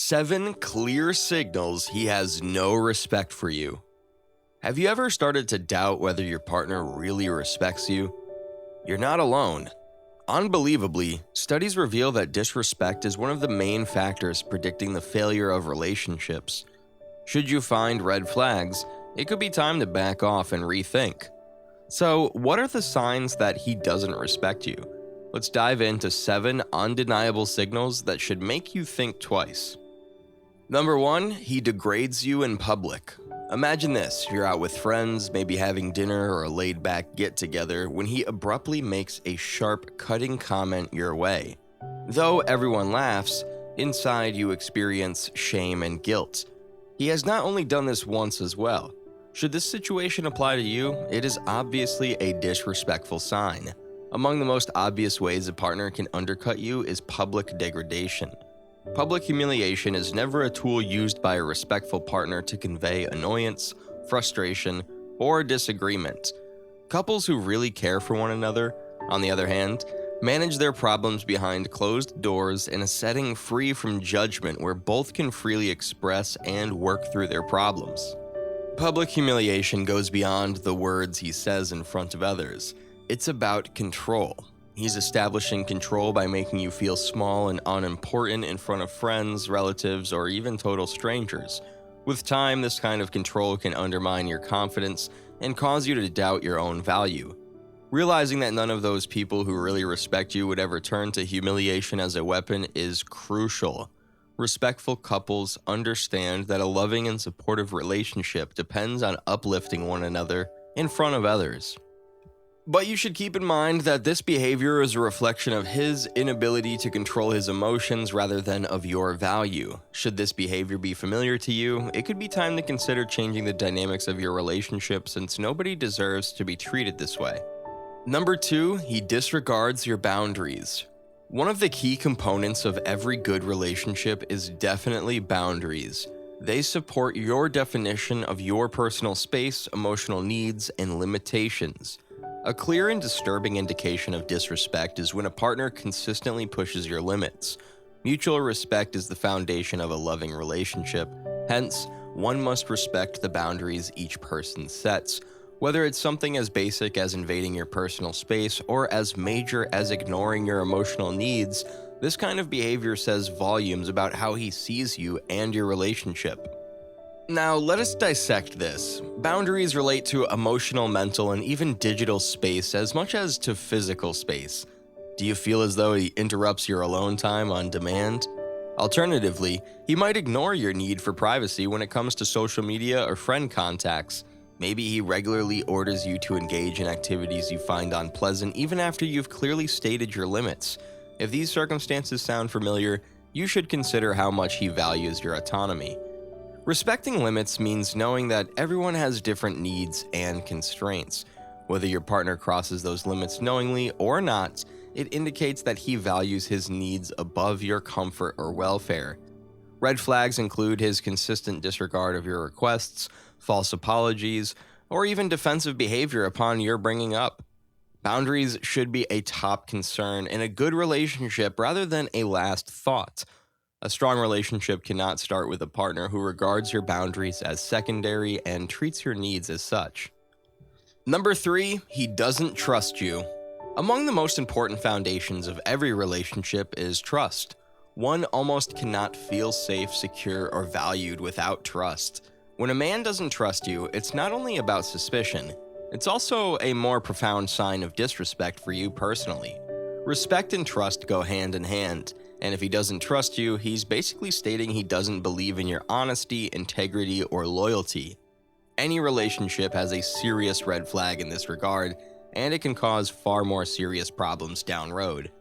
7 clear signals he has no respect for you. Have you ever started to doubt whether your partner really respects you? You're not alone. Unbelievably, studies reveal that disrespect is one of the main factors predicting the failure of relationships. Should you find red flags, it could be time to back off and rethink. So, what are the signs that he doesn't respect you? Let's dive into 7 undeniable signals that should make you think twice. Number 1, he degrades you in public. Imagine this, you're out with friends, maybe having dinner or a laid-back get-together, when he abruptly makes a sharp, cutting comment your way. Though everyone laughs, inside you experience shame and guilt. He has not only done this once as well. Should this situation apply to you, it is obviously a disrespectful sign. Among the most obvious ways a partner can undercut you is public degradation. Public humiliation is never a tool used by a respectful partner to convey annoyance, frustration, or disagreement. Couples who really care for one another, on the other hand, manage their problems behind closed doors in a setting free from judgment where both can freely express and work through their problems. Public humiliation goes beyond the words he says in front of others. It's about control. He's establishing control by making you feel small and unimportant in front of friends, relatives, or even total strangers. With time, this kind of control can undermine your confidence and cause you to doubt your own value. Realizing that none of those people who really respect you would ever turn to humiliation as a weapon is crucial. Respectful couples understand that a loving and supportive relationship depends on uplifting one another in front of others. But you should keep in mind that this behavior is a reflection of his inability to control his emotions rather than of your value. Should this behavior be familiar to you, it could be time to consider changing the dynamics of your relationship since nobody deserves to be treated this way. Number 2, he disregards your boundaries. One of the key components of every good relationship is definitely boundaries. They support your definition of your personal space, emotional needs, and limitations. A clear and disturbing indication of disrespect is when a partner consistently pushes your limits. Mutual respect is the foundation of a loving relationship. Hence, one must respect the boundaries each person sets. Whether it's something as basic as invading your personal space or as major as ignoring your emotional needs, this kind of behavior says volumes about how he sees you and your relationship. Now, let us dissect this. Boundaries relate to emotional, mental, and even digital space as much as to physical space. Do you feel as though he interrupts your alone time on demand? Alternatively, he might ignore your need for privacy when it comes to social media or friend contacts. Maybe he regularly orders you to engage in activities you find unpleasant even after you've clearly stated your limits. If these circumstances sound familiar, you should consider how much he values your autonomy. Respecting limits means knowing that everyone has different needs and constraints. Whether your partner crosses those limits knowingly or not, it indicates that he values his needs above your comfort or welfare. Red flags include his consistent disregard of your requests, false apologies, or even defensive behavior upon your bringing up. Boundaries should be a top concern in a good relationship rather than a last thought. A strong relationship cannot start with a partner who regards your boundaries as secondary and treats your needs as such. Number 3, he doesn't trust you. Among the most important foundations of every relationship is trust. One almost cannot feel safe, secure, or valued without trust. When a man doesn't trust you, it's not only about suspicion, it's also a more profound sign of disrespect for you personally. Respect and trust go hand in hand, and if he doesn't trust you, he's basically stating he doesn't believe in your honesty, integrity, or loyalty. Any relationship has a serious red flag in this regard, and it can cause far more serious problems down road.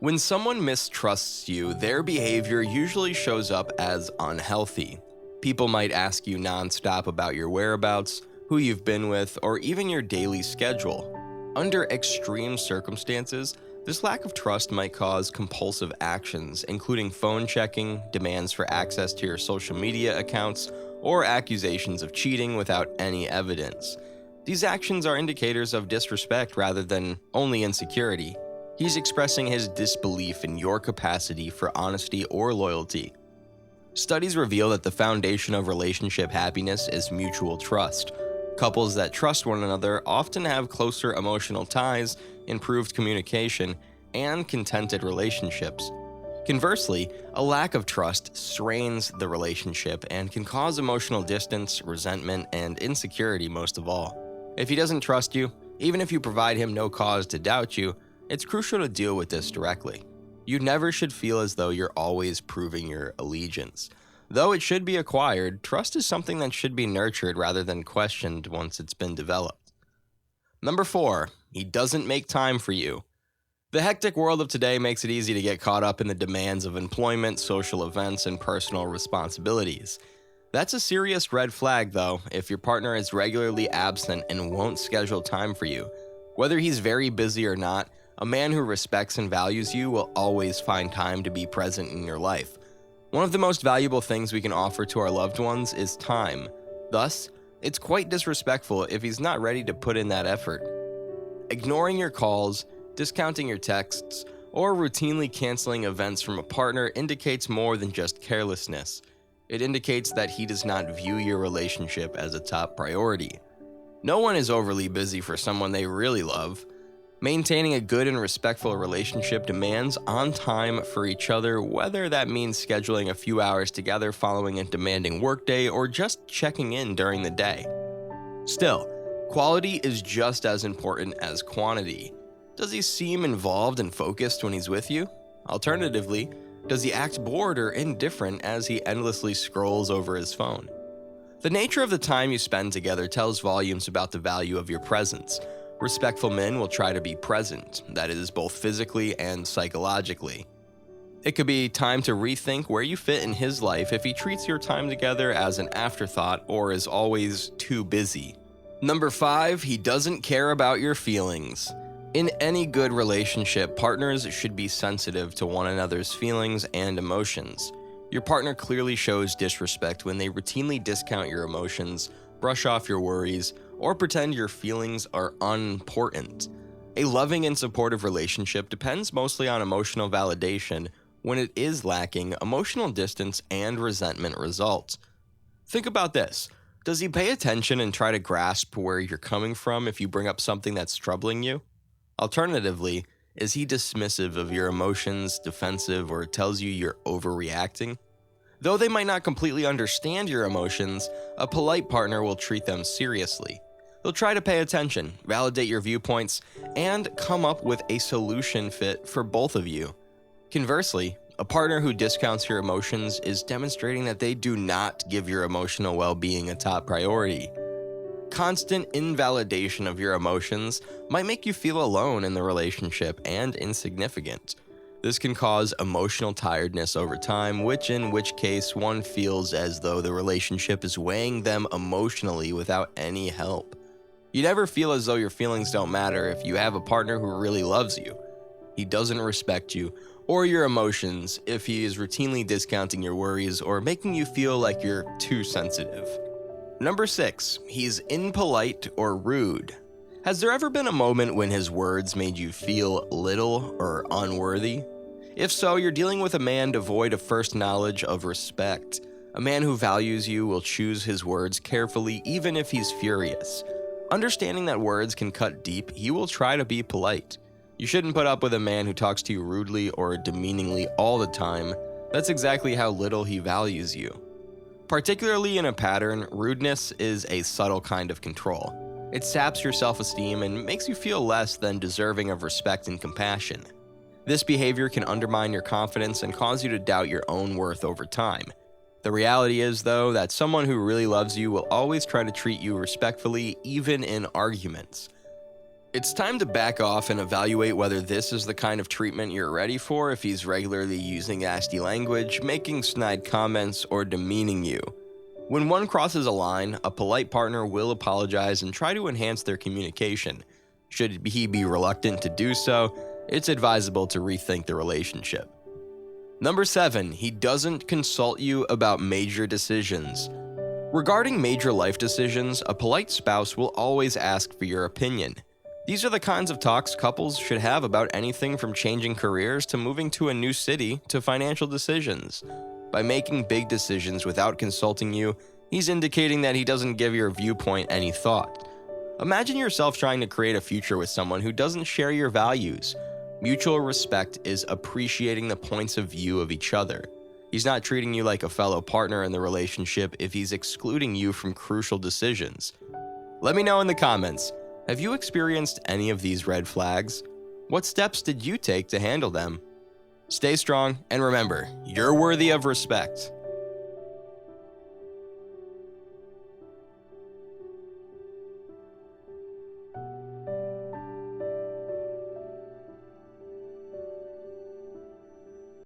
When someone mistrusts you, their behavior usually shows up as unhealthy. People might ask you nonstop about your whereabouts, who you've been with, or even your daily schedule. Under extreme circumstances, this lack of trust might cause compulsive actions, including phone checking, demands for access to your social media accounts, or accusations of cheating without any evidence. These actions are indicators of disrespect rather than only insecurity. He's expressing his disbelief in your capacity for honesty or loyalty. Studies reveal that the foundation of relationship happiness is mutual trust. Couples that trust one another often have closer emotional ties, improved communication, and contented relationships. Conversely, a lack of trust strains the relationship and can cause emotional distance, resentment, and insecurity most of all. If he doesn't trust you, even if you provide him no cause to doubt you, it's crucial to deal with this directly. You never should feel as though you're always proving your allegiance. Though it should be acquired, trust is something that should be nurtured rather than questioned once it's been developed. Number 4, he doesn't make time for you. The hectic world of today makes it easy to get caught up in the demands of employment, social events, and personal responsibilities. That's a serious red flag, though, if your partner is regularly absent and won't schedule time for you. Whether he's very busy or not, a man who respects and values you will always find time to be present in your life. One of the most valuable things we can offer to our loved ones is time. Thus, it's quite disrespectful if he's not ready to put in that effort. Ignoring your calls, discounting your texts, or routinely canceling events from a partner indicates more than just carelessness. It indicates that he does not view your relationship as a top priority. No one is overly busy for someone they really love. Maintaining a good and respectful relationship demands on time for each other, whether that means scheduling a few hours together following a demanding workday or just checking in during the day. Still, quality is just as important as quantity. Does he seem involved and focused when he's with you? Alternatively, does he act bored or indifferent as he endlessly scrolls over his phone? The nature of the time you spend together tells volumes about the value of your presence. Respectful men will try to be present, that is, both physically and psychologically. It could be time to rethink where you fit in his life if he treats your time together as an afterthought or is always too busy. Number 5, he doesn't care about your feelings. In any good relationship, partners should be sensitive to one another's feelings and emotions. Your partner clearly shows disrespect when they routinely discount your emotions, brush off your worries, or pretend your feelings are unimportant. A loving and supportive relationship depends mostly on emotional validation. When it is lacking, emotional distance and resentment result. Think about this. Does he pay attention and try to grasp where you're coming from if you bring up something that's troubling you? Alternatively, is he dismissive of your emotions, defensive, or tells you you're overreacting? Though they might not completely understand your emotions, a polite partner will treat them seriously. They'll try to pay attention, validate your viewpoints, and come up with a solution fit for both of you. Conversely, a partner who discounts your emotions is demonstrating that they do not give your emotional well-being a top priority. Constant invalidation of your emotions might make you feel alone in the relationship and insignificant. This can cause emotional tiredness over time, in which case one feels as though the relationship is weighing them emotionally without any help. You never feel as though your feelings don't matter if you have a partner who really loves you. He doesn't respect you or your emotions if he is routinely discounting your worries or making you feel like you're too sensitive. Number 6, he's impolite or rude. Has there ever been a moment when his words made you feel little or unworthy? If so, you're dealing with a man devoid of first knowledge of respect. A man who values you will choose his words carefully even if he's furious. Understanding that words can cut deep, he will try to be polite. You shouldn't put up with a man who talks to you rudely or demeaningly all the time. That's exactly how little he values you. Particularly in a pattern, rudeness is a subtle kind of control. It saps your self-esteem and makes you feel less than deserving of respect and compassion. This behavior can undermine your confidence and cause you to doubt your own worth over time. The reality is, though, that someone who really loves you will always try to treat you respectfully, even in arguments. It's time to back off and evaluate whether this is the kind of treatment you're ready for if he's regularly using nasty language, making snide comments, or demeaning you. When one crosses a line, a polite partner will apologize and try to enhance their communication. Should he be reluctant to do so, it's advisable to rethink the relationship. Number 7, he doesn't consult you about major decisions. Regarding major life decisions, a polite spouse will always ask for your opinion. These are the kinds of talks couples should have about anything from changing careers to moving to a new city to financial decisions. By making big decisions without consulting you, he's indicating that he doesn't give your viewpoint any thought. Imagine yourself trying to create a future with someone who doesn't share your values. Mutual respect is appreciating the points of view of each other. He's not treating you like a fellow partner in the relationship if he's excluding you from crucial decisions. Let me know in the comments, have you experienced any of these red flags? What steps did you take to handle them? Stay strong, and remember, you're worthy of respect.